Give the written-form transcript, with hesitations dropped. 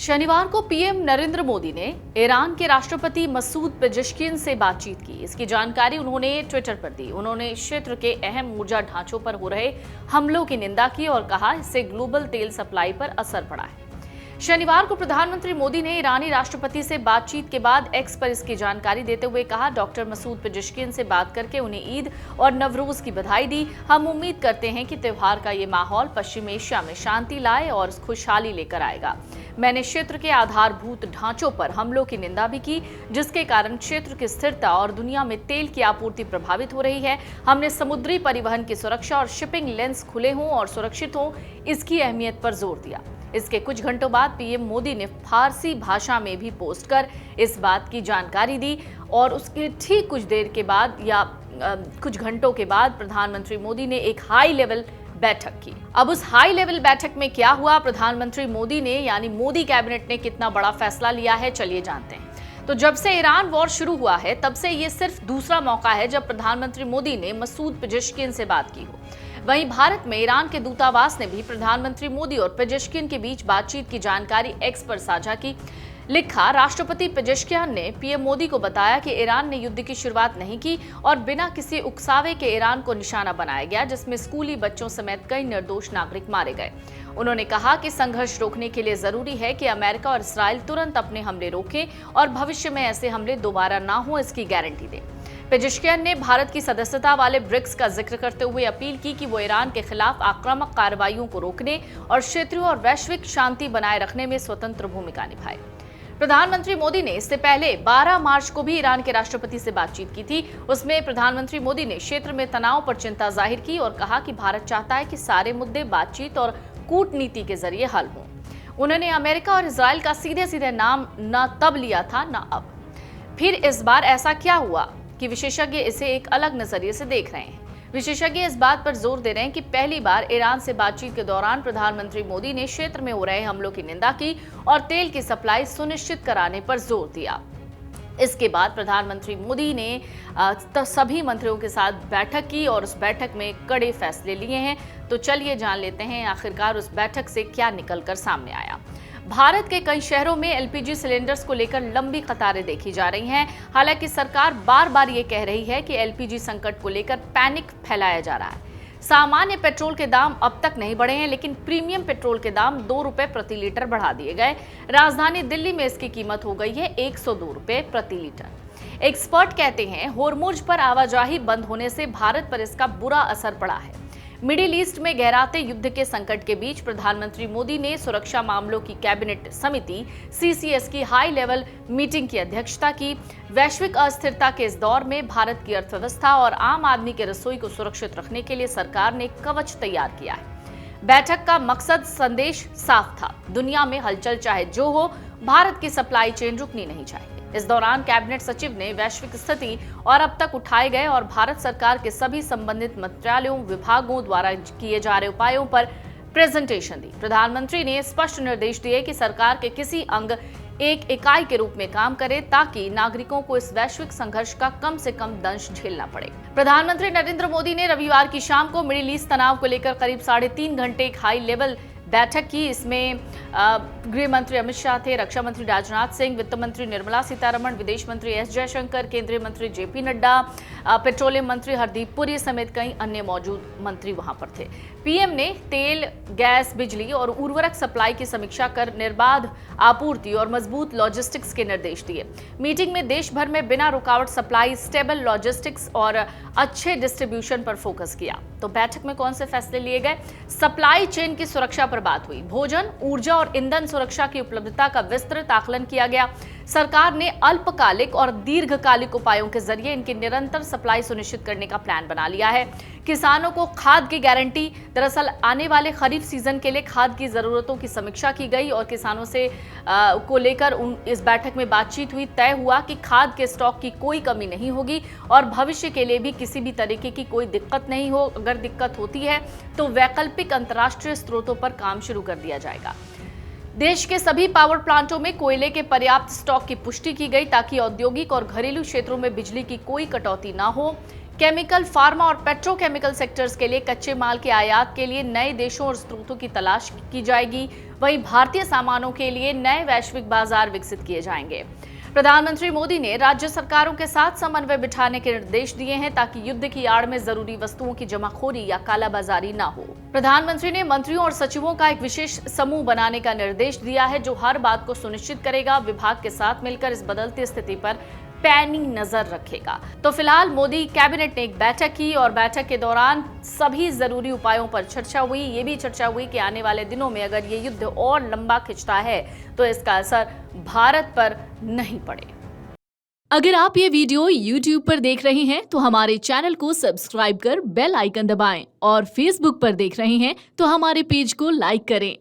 शनिवार को पीएम नरेंद्र मोदी ने ईरान के राष्ट्रपति मसूद पेजेश्कियन से बातचीत की। इसकी जानकारी उन्होंने ट्विटर पर दी। उन्होंने क्षेत्र के अहम ऊर्जा ढांचों पर हो रहे हमलों की निंदा की और कहा इससे ग्लोबल तेल सप्लाई पर असर पड़ा है। शनिवार को प्रधानमंत्री मोदी ने ईरानी राष्ट्रपति से बातचीत के बाद एक्स पर इसकी जानकारी देते हुए कहा, डॉक्टर मसूद पेजेश्कियन से बात करके उन्हें ईद और नवरोज की बधाई दी। हम उम्मीद करते हैं कि त्योहार का ये माहौल पश्चिम एशिया में शांति लाए और खुशहाली लेकर आएगा। मैंने क्षेत्र के आधारभूत ढांचों पर हमलों की निंदा भी की, जिसके कारण क्षेत्र की स्थिरता और दुनिया में तेल की आपूर्ति प्रभावित हो रही है। हमने समुद्री परिवहन की सुरक्षा और शिपिंग लेन्स खुले हों और सुरक्षित हों, इसकी अहमियत पर जोर दिया। इसके कुछ घंटों बाद पीएम मोदी ने फारसी भाषा में भी पोस्ट कर इस बात की जानकारी दी और उसके ठीक कुछ देर के बाद या कुछ घंटों के बाद प्रधानमंत्री मोदी ने एक हाई लेवल बैठक की। अब उस हाई लेवल बैठक में क्या हुआ, प्रधानमंत्री मोदी ने यानी मोदी कैबिनेट ने कितना बड़ा फैसला लिया है, चलिए जानते हैं। तो जब से ईरान वॉर शुरू हुआ है तब से ये सिर्फ दूसरा मौका है जब प्रधानमंत्री मोदी ने मसूद पेजेश्कियन से बात की हो। वहीं भारत में ईरान के दूतावास ने भी प्रधानमंत्री मोदी और पेजेश्कियन के बीच बातचीत की जानकारी एक्स पर साझा की। लिखा, राष्ट्रपति पेजेश्कियन ने पीएम मोदी को बताया कि ईरान ने युद्ध की शुरुआत नहीं की और बिना किसी उकसावे के ईरान को निशाना बनाया गया, जिसमें स्कूली बच्चों समेत कई निर्दोष नागरिक मारे गए। उन्होंने कहा कि संघर्ष रोकने के लिए जरूरी है कि अमेरिका और इस्राइल तुरंत अपने हमले रोकें और भविष्य में ऐसे हमले दोबारा ना हो, इसकी गारंटी दें। पेजेश्कियन ने भारत की सदस्यता वाले ब्रिक्स का जिक्र करते हुए अपील की कि वो ईरान के खिलाफ आक्रामक कार्रवाइयों को रोकने और क्षेत्रीय और वैश्विक शांति बनाए रखने में स्वतंत्र भूमिका निभाए। प्रधानमंत्री मोदी ने इससे पहले 12 मार्च को भी ईरान के राष्ट्रपति से बातचीत की थी। उसमें प्रधानमंत्री मोदी ने क्षेत्र में तनाव पर चिंता जाहिर की और कहा कि भारत चाहता है कि सारे मुद्दे बातचीत और कूटनीति के जरिए हल हों। उन्होंने अमेरिका और इजराइल का सीधे सीधे नाम न तब लिया था न अब। फिर इस बार ऐसा क्या हुआ कि विशेषज्ञ इसे एक अलग नजरिए से देख रहे हैं। विशेषज्ञ इस बात पर जोर दे रहे हैं कि पहली बार ईरान से बातचीत के दौरान प्रधानमंत्री मोदी ने क्षेत्र में हो रहे हमलों की निंदा की और तेल की सप्लाई सुनिश्चित कराने पर जोर दिया। इसके बाद प्रधानमंत्री मोदी ने सभी मंत्रियों के साथ बैठक की और उस बैठक में कड़े फैसले लिए हैं। तो चलिए जान लेते हैं आखिरकार उस बैठक से क्या निकलकर सामने आया। भारत के कई शहरों में एलपीजी सिलेंडर्स को लेकर लंबी कतारें देखी जा रही हैं। हालांकि सरकार बार बार ये कह रही है कि एलपीजी संकट को लेकर पैनिक फैलाया जा रहा है। सामान्य पेट्रोल के दाम अब तक नहीं बढ़े हैं, लेकिन प्रीमियम पेट्रोल के दाम 2 रुपए प्रति लीटर बढ़ा दिए गए। राजधानी दिल्ली में इसकी कीमत हो गई है 102 रुपए प्रति लीटर। एक्सपर्ट कहते हैं होर्मुज पर आवाजाही बंद होने से भारत पर इसका बुरा असर पड़ा है। मिडिल ईस्ट में गहराते युद्ध के संकट के बीच प्रधानमंत्री मोदी ने सुरक्षा मामलों की कैबिनेट समिति सीसीएस की हाई लेवल मीटिंग की अध्यक्षता की। वैश्विक अस्थिरता के इस दौर में भारत की अर्थव्यवस्था और आम आदमी के रसोई को सुरक्षित रखने के लिए सरकार ने कवच तैयार किया है। बैठक का मकसद संदेश साफ था, दुनिया में हलचल चाहे जो हो, भारत की सप्लाई चेन रुकनी नहीं चाहिए। इस दौरान कैबिनेट सचिव ने वैश्विक स्थिति और अब तक उठाए गए और भारत सरकार के सभी संबंधित मंत्रालयों विभागों द्वारा किए जा रहे उपायों पर प्रेजेंटेशन दी। प्रधानमंत्री ने स्पष्ट निर्देश दिए कि सरकार के किसी अंग एक इकाई के रूप में काम करे ताकि नागरिकों को इस वैश्विक संघर्ष का कम से कम दंश झेलना पड़े। प्रधानमंत्री नरेंद्र मोदी ने रविवार की शाम को मिडिल ईस्ट तनाव को लेकर करीब 3.5 घंटे एक हाई लेवल बैठक की। इसमें गृह मंत्री अमित शाह थे, रक्षा मंत्री राजनाथ सिंह, वित्त मंत्री निर्मला सीतारमण, विदेश मंत्री एस जयशंकर, केंद्रीय मंत्री जेपी नड्डा, पेट्रोलियम मंत्री हरदीप पुरी समेत कई अन्य मौजूद मंत्री वहां पर थे। पीएम ने तेल, गैस, बिजली और उर्वरक सप्लाई की समीक्षा कर निर्बाध आपूर्ति और मजबूत लॉजिस्टिक्स के निर्देश दिए। मीटिंग में देश भर में बिना रुकावट सप्लाई, स्टेबल लॉजिस्टिक्स और अच्छे डिस्ट्रीब्यूशन पर फोकस किया। तो बैठक में कौन से फैसले लिए गए? सप्लाई चेन की सुरक्षा पर बात हुई। भोजन, ऊर्जा और ईंधन सुरक्षा की उपलब्धता का विस्तृत आकलन किया गया। सरकार ने अल्पकालिक और दीर्घकालिक उपायों के जरिए इनकी निरंतर सप्लाई सुनिश्चित करने का प्लान बना लिया है। किसानों को खाद की गारंटी, दरअसल आने वाले खरीफ सीजन के लिए खाद की जरूरतों की समीक्षा की गई और किसानों से को लेकर इस बैठक में बातचीत हुई। तय हुआ कि खाद के स्टॉक की कोई कमी नहीं होगी और भविष्य के लिए भी किसी भी तरीके की कोई दिक्कत नहीं हो। अगर दिक्कत होती है तो वैकल्पिक अंतर्राष्ट्रीय स्रोतों पर काम शुरू कर दिया जाएगा। देश के सभी पावर प्लांटों में कोयले के पर्याप्त स्टॉक की पुष्टि की गई ताकि औद्योगिक और घरेलू क्षेत्रों में बिजली की कोई कटौती न हो। केमिकल, फार्मा और पेट्रोकेमिकल सेक्टर्स के लिए कच्चे माल के आयात के लिए नए देशों और स्रोतों की तलाश की जाएगी। वहीं भारतीय सामानों के लिए नए वैश्विक बाजार विकसित किए जाएंगे। प्रधानमंत्री मोदी ने राज्य सरकारों के साथ समन्वय बिठाने के निर्देश दिए हैं ताकि युद्ध की आड़ में जरूरी वस्तुओं की जमाखोरी या कालाबाजारी न हो। प्रधानमंत्री ने मंत्रियों और सचिवों का एक विशेष समूह बनाने का निर्देश दिया है जो हर बात को सुनिश्चित करेगा, विभाग के साथ मिलकर इस बदलती स्थिति पर पैनी नजर रखेगा। तो फिलहाल मोदी कैबिनेट ने एक बैठक की और बैठक के दौरान सभी जरूरी उपायों पर चर्चा हुई। ये भी चर्चा हुई कि आने वाले दिनों में अगर ये युद्ध और लंबा खिंचता है तो इसका असर भारत पर नहीं पड़े। अगर आप ये वीडियो YouTube पर देख रहे हैं तो हमारे चैनल को सब्सक्राइब कर बेल आइकन दबाएं और Facebook पर देख रहे हैं तो हमारे पेज को लाइक करें।